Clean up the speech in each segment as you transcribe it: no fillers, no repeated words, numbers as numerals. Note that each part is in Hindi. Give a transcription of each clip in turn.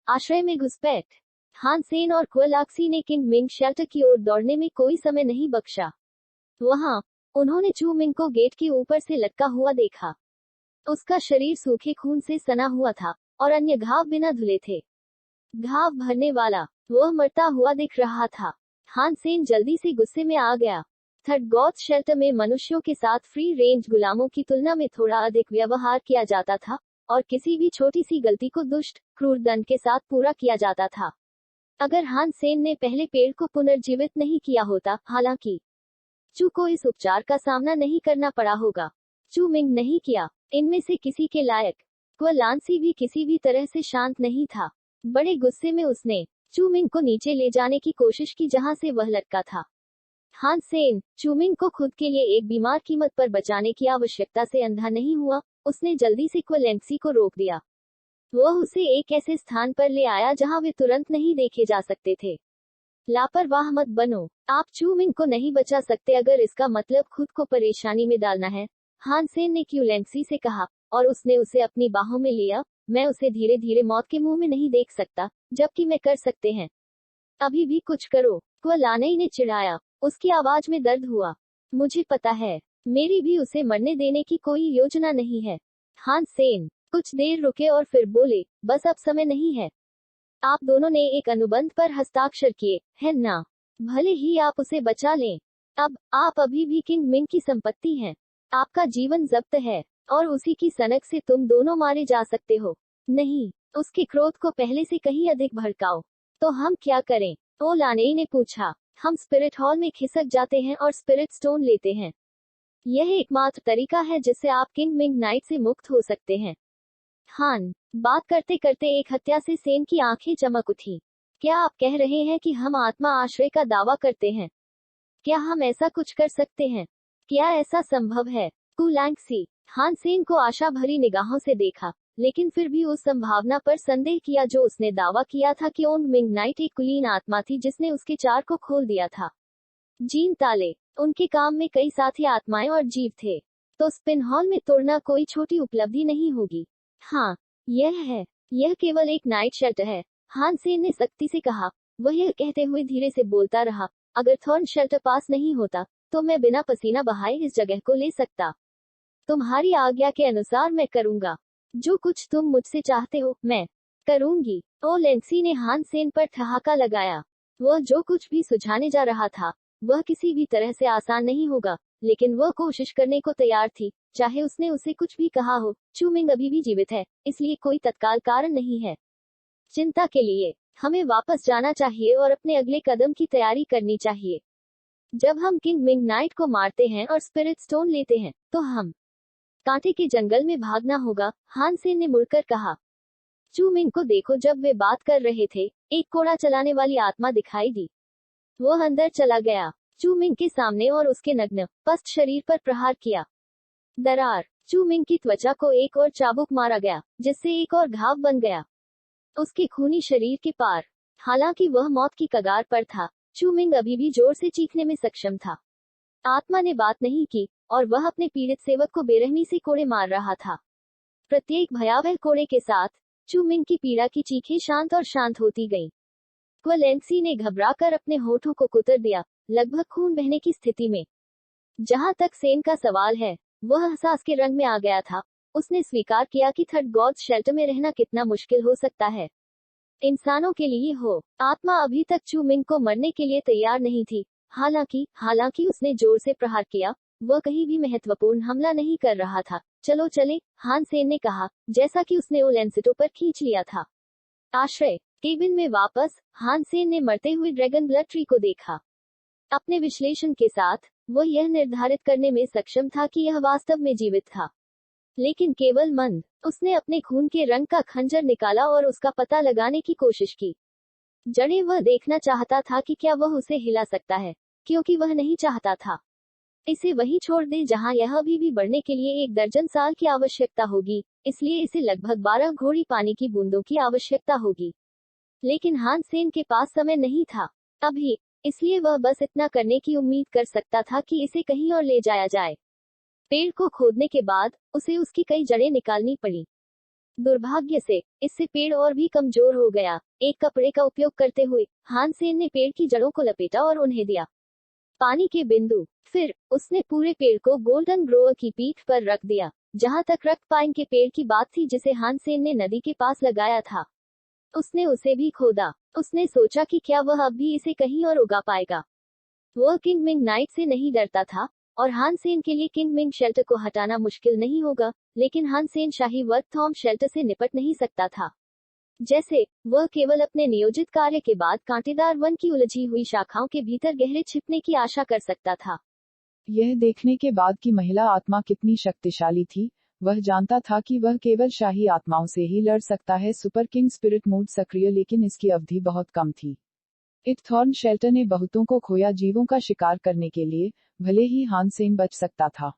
आश्रय में घुसपैठ। हान सेन और क्वलाक्सी ने किंग मिंग शेल्टर की ओर दौड़ने में कोई समय नहीं बख्शा। वहां उन्होंने चू मिंग को गेट के ऊपर से लटका हुआ देखा। उसका शरीर सूखे खून से सना हुआ था और अन्य घाव बिना धुले थे। घाव भरने वाला, वह मरता हुआ दिख रहा था। हान सेन जल्दी से गुस्से में आ गया। थर्ड गॉथ शेल्टर में मनुष्यों के साथ फ्री रेंज गुलामों की तुलना में थोड़ा अधिक व्यवहार किया जाता था और किसी भी छोटी सी गलती को दुष्ट क्रूर दंड के साथ पूरा किया जाता था। अगर हान सेन ने पहले पेड़ को पुनर्जीवित नहीं किया होता, हालांकि चू को इस उपचार का सामना नहीं करना पड़ा होगा। चू मिंग नहीं किया। इनमें से किसी के लायक क्वलांसी भी किसी भी तरह से शांत नहीं था। बड़े गुस्से में उसने चू मिंग को नीचे ले जाने की कोशिश की जहां से वह लटका था। हान सेन चू मिंग को खुद के लिए एक बीमार कीमत पर बचाने की आवश्यकता से अंधा नहीं हुआ। उसने जल्दी से क्वलेंसी को रोक दिया। वह उसे एक ऐसे स्थान पर ले आया जहां वे तुरंत नहीं देखे जा सकते थे। लापरवाह मत बनो। आप चू मिंग को नहीं बचा सकते अगर इसका मतलब खुद को परेशानी में डालना है, हान सेन ने क्यूलेंसी से कहा, और उसने उसे अपनी बाहों में लिया। मैं उसे धीरे धीरे मौत के मुंह में नहीं देख सकता, जबकि मैं कर सकते हैं। अभी भी कुछ करो, क्वलानई ने चिढ़ाया। उसकी आवाज में दर्द हुआ। मुझे पता है, मेरी भी उसे मरने देने की कोई योजना नहीं है। हान सेन कुछ देर रुके और फिर बोले, बस अब समय नहीं है। आप दोनों ने एक अनुबंध पर हस्ताक्षर किए, है ना? भले ही आप उसे बचा लें। अब आप अभी भी किंग मिंग की संपत्ति हैं। आपका जीवन जब्त है और उसी की सनक से तुम दोनों मारे जा सकते हो। नहीं, उसके क्रोध को पहले से कहीं अधिक भड़काओ। तो हम क्या करें? ओ लाने ने पूछा। हम स्पिरिट हॉल में खिसक जाते हैं और स्पिरिट स्टोन लेते हैं। यह एकमात्र तरीका है जिससे आप किंग मिंग नाइट से मुक्त हो सकते हैं। हान बात करते करते एक हत्या से सेन की आंखें चमक उठी। क्या आप कह रहे हैं कि हम आत्मा आश्रय का दावा करते हैं? क्या हम ऐसा कुछ कर सकते हैं? क्या ऐसा संभव है? कुलैंक्सी हान सेन को आशा भरी निगाहों से देखा, लेकिन फिर भी उस संभावना पर संदेह किया जो उसने दावा किया था कि ओन मिंग नाइट एक कुलीन आत्मा थी जिसने उसके चार को खोल दिया था। जीन ताले, उनके काम में कई साथी आत्माएं और जीव थे। तो स्पिन हॉल में तोड़ना कोई छोटी उपलब्धि नहीं होगी। हाँ, यह है। यह केवल एक नाइट शेल्टर है, हान सेन ने सख्ती से कहा। वह यह कहते हुए धीरे से बोलता रहा, अगर थॉर्न शेल्टर पास नहीं होता, तो मैं बिना पसीना बहाए इस जगह को ले सकता। तुम्हारी आज्ञा के अनुसार मैं करूंगा। जो कुछ तुम मुझसे चाहते हो, मैं करूंगी। ओ लेंसी ने हान सेन पर ठहाका लगाया। वह जो कुछ भी सुझाने जा रहा था, वह किसी भी तरह से आसान नहीं होगा, लेकिन वह कोशिश करने को तैयार थी, चाहे उसने उसे कुछ भी कहा हो। चू मिंग अभी भी जीवित है, इसलिए कोई तत्काल कारण नहीं है चिंता के लिए। हमें वापस जाना चाहिए और अपने अगले कदम की तैयारी करनी चाहिए। जब हम किंग मिंग नाइट को मारते हैं और स्पिरिट स्टोन लेते हैं, तो हम कांटे के जंगल में भागना होगा, हान सेन ने मुड़कर कहा। चू मिंग को देखो। जब वे बात कर रहे थे, एक कोड़ा चलाने वाली आत्मा दिखाई दी। वह अंदर चला गया, चू मिंग के सामने, और उसके नग्न पस्त शरीर पर प्रहार किया। दरार, चू मिंग की त्वचा को एक और चाबुक मारा गया, जिससे एक और घाव बन गया उसके खूनी शरीर के पार। हालांकि वह मौत की कगार पर था, चू मिंग अभी भी जोर से चीखने में सक्षम था। आत्मा ने बात नहीं की, और वह अपने पीड़ित सेवक को बेरहमी से कोड़े मार रहा था। प्रत्येक भयावह कोड़े के साथ चू मिंग की पीड़ा की चीखें शांत और शांत होती गईं। क्वलेंसी ने घबराकर अपने होठों को कुतर दिया, लगभग खून बहने की स्थिति में। जहां तक सेन का सवाल है, वह एहसास के रंग में आ गया था। उसने स्वीकार किया कि थर्ड गॉड्स शेल्टर में रहना कितना मुश्किल हो सकता है इंसानों के लिए हो। आत्मा अभी तक चू मिंग को मरने के लिए तैयार नहीं थी। हालांकि उसने जोर से प्रहार किया, वह कहीं भी महत्वपूर्ण हमला नहीं कर रहा था। चलो चले, हान सेन ने कहा, जैसा कि उसने ओलेंसिटो पर खींच लिया था। आश्रय केबिन में वापस, हान सेन ने मरते हुए ड्रैगन ब्लड ट्री को देखा। अपने विश्लेषण के साथ, वह यह निर्धारित करने में सक्षम था कि यह वास्तव में जीवित था, लेकिन केवल मंद। उसने अपने खून के रंग का खंजर निकाला और उसका पता लगाने की कोशिश की। जड़ें, वह देखना चाहता था कि क्या वह उसे हिला सकता है, क्योंकि वह नहीं चाहता था इसे वहीं छोड़ दे जहां यह अभी भी बढ़ने के लिए 1 दर्जन साल की आवश्यकता होगी, इसलिए इसे लगभग 12 घोड़ी पानी की बूंदों की आवश्यकता होगी। लेकिन हान सेन के पास समय नहीं था अभी, इसलिए वह बस इतना करने की उम्मीद कर सकता था कि इसे कहीं और ले जाया जाए। पेड़ को खोदने के बाद उसे उसकी कई जड़ें निकालनी पड़ी। दुर्भाग्य से इससे पेड़ और भी कमजोर हो गया। एक कपड़े का उपयोग करते हुए हान सेन ने पेड़ की जड़ों को लपेटा और उन्हें दिया पानी के बिंदु। फिर उसने पूरे पेड़ को गोल्डन ग्रोवर की पीठ पर रख दिया। जहां तक रक्त पाइन के पेड़ की बात थी जिसे हान सेन ने नदी के पास लगाया था, उसने उसे भी खोदा। उसने सोचा कि क्या वह अब भी इसे कहीं और उगा पाएगा। वह किंग मिंग नाइट से नहीं डरता था और हान सेन के लिए किंग मिंग शेल्टर को हटाना मुश्किल नहीं होगा, लेकिन हान सेन शाही वर्थथॉर्म शेल्टर से निपट नहीं सकता था। जैसे वह केवल अपने नियोजित कार्य के बाद कांटेदार वन की उलझी हुई शाखाओं के भीतर गहरे छिपने की आशा कर सकता था। यह देखने के बाद कि महिला आत्मा कितनी शक्तिशाली थी, वह जानता था कि वह केवल शाही आत्माओं से ही लड़ सकता है। सुपर किंग स्पिरिट मोड सक्रिय, लेकिन इसकी अवधि बहुत कम थी। इट थॉर्न शेल्टर ने बहुतों को खोया जीवों का शिकार करने के लिए, भले ही हान सेन बच सकता था।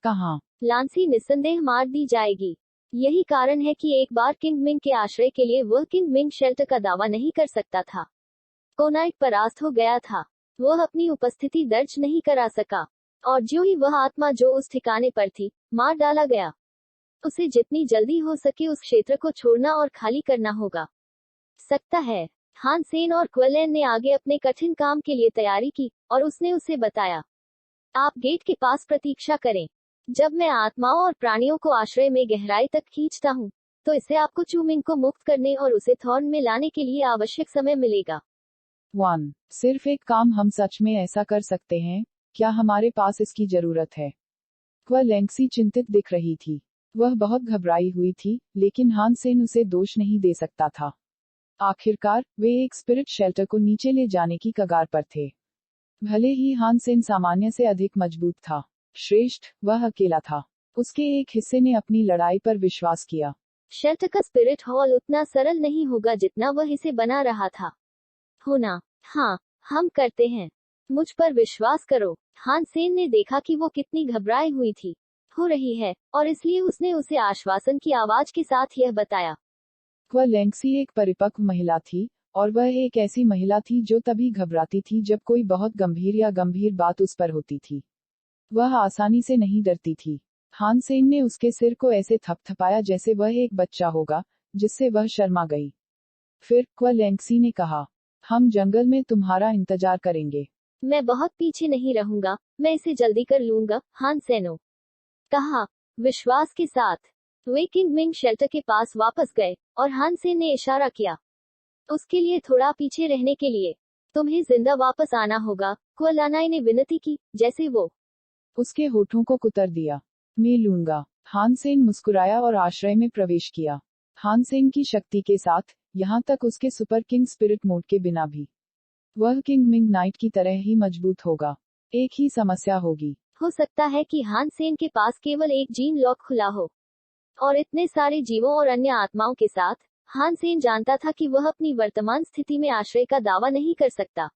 कहाँ लांसी निस्संदेह मार दी जाएगी। यही कारण है कि एक बार किंग मिंग के आश्रय के लिए वह किंग मिंग शेल्टर का दावा नहीं कर सकता था। कोनाइट परास्त हो गया था। वह अपनी उपस्थिति दर्ज नहीं करा सका और ज्यों ही वह आत्मा जो उस ठिकाने पर थी, मार डाला गया। उसे जितनी जल्दी हो सके उस क्षेत्र को छोड़ना और खाली करना होगा। सकता है हान सेन और क्वेलेन ने आगे अपने कठिन काम के लिए तैयारी की और उसने उसे बताया, आप गेट के पास प्रतीक्षा करें। जब मैं आत्माओं और प्राणियों को आश्रय में गहराई तक खींचता हूँ, तो इससे आपको चूमिंग को मुक्त करने और उसे थॉर्न में लाने के लिए आवश्यक समय मिलेगा। 1. सिर्फ एक काम हम सच में ऐसा कर सकते हैं, क्या हमारे पास इसकी जरूरत है? क्वेलेंसी चिंतित दिख रही थी। वह बहुत घबराई हुई थी, लेकिन हान सेन उसे दोष नहीं दे सकता था। आखिरकार वे एक स्पिरिट शेल्टर को नीचे ले जाने की कगार पर थे। भले ही हान सेन सामान्य से अधिक मजबूत था, श्रेष्ठ, वह अकेला था। उसके एक हिस्से ने अपनी लड़ाई पर विश्वास किया। शेल्टर का स्पिरिट हॉल उतना सरल नहीं होगा जितना वह इसे बना रहा था। होना, हाँ, हम करते हैं। मुझ पर विश्वास करो। हान सेन ने देखा कि वो कितनी घबराई हुई थी हो रही है, और इसलिए उसने उसे आश्वासन की आवाज के साथ यह बताया। क्वेलेंसी एक परिपक्व महिला थी, और वह एक ऐसी महिला थी जो तभी घबराती थी जब कोई बहुत गंभीर या गंभीर बात उस पर होती थी। वह आसानी से नहीं डरती थी। हान सेन ने उसके सिर को ऐसे थपथपाया जैसे वह एक बच्चा होगा, जिससे वह शर्मा गई। फिर क्वेलेंसी ने कहा, हम जंगल में तुम्हारा इंतजार करेंगे। मैं बहुत पीछे नहीं रहूंगा, मैं इसे जल्दी कर लूंगा, हान सेनो कहा विश्वास के साथ। वे किंग मिंग शेल्टर के पास वापस गए और हान सेन ने इशारा किया उसके लिए थोड़ा पीछे रहने के लिए। तुम्हें जिंदा वापस आना होगा, क्वेलानाई ने विनती की, जैसे वो उसके होठों को कुतर दिया। मैं लूंगा। हान सेन मुस्कुराया और आश्रय में प्रवेश किया। हान सेन की शक्ति के साथ, यहाँ तक उसके सुपर किंग स्पिरिट मोड के बिना भी, वह किंग मिंग नाइट की तरह ही मजबूत होगा। एक ही समस्या होगी। हो सकता है कि हान सेन के पास केवल एक जीन लॉक खुला हो, और इतने सारे जीवों और अन्य आत्माओं के साथ, हान सेन जानता था कि वह अपनी वर्तमान स्थिति में आश्रय का दावा नहीं कर सकता।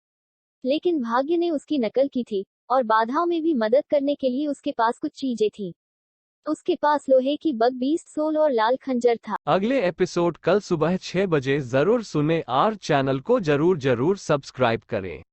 लेकिन भाग्य ने उसकी नकल की थी, और बाधाओं में भी मदद करने के लिए उसके पास कुछ चीजें थीं। उसके पास लोहे की बग बीस्ट सोल और लाल खंजर था। अगले एपिसोड कल सुबह 6 बजे जरूर सुने और चैनल को जरूर सब्सक्राइब करें।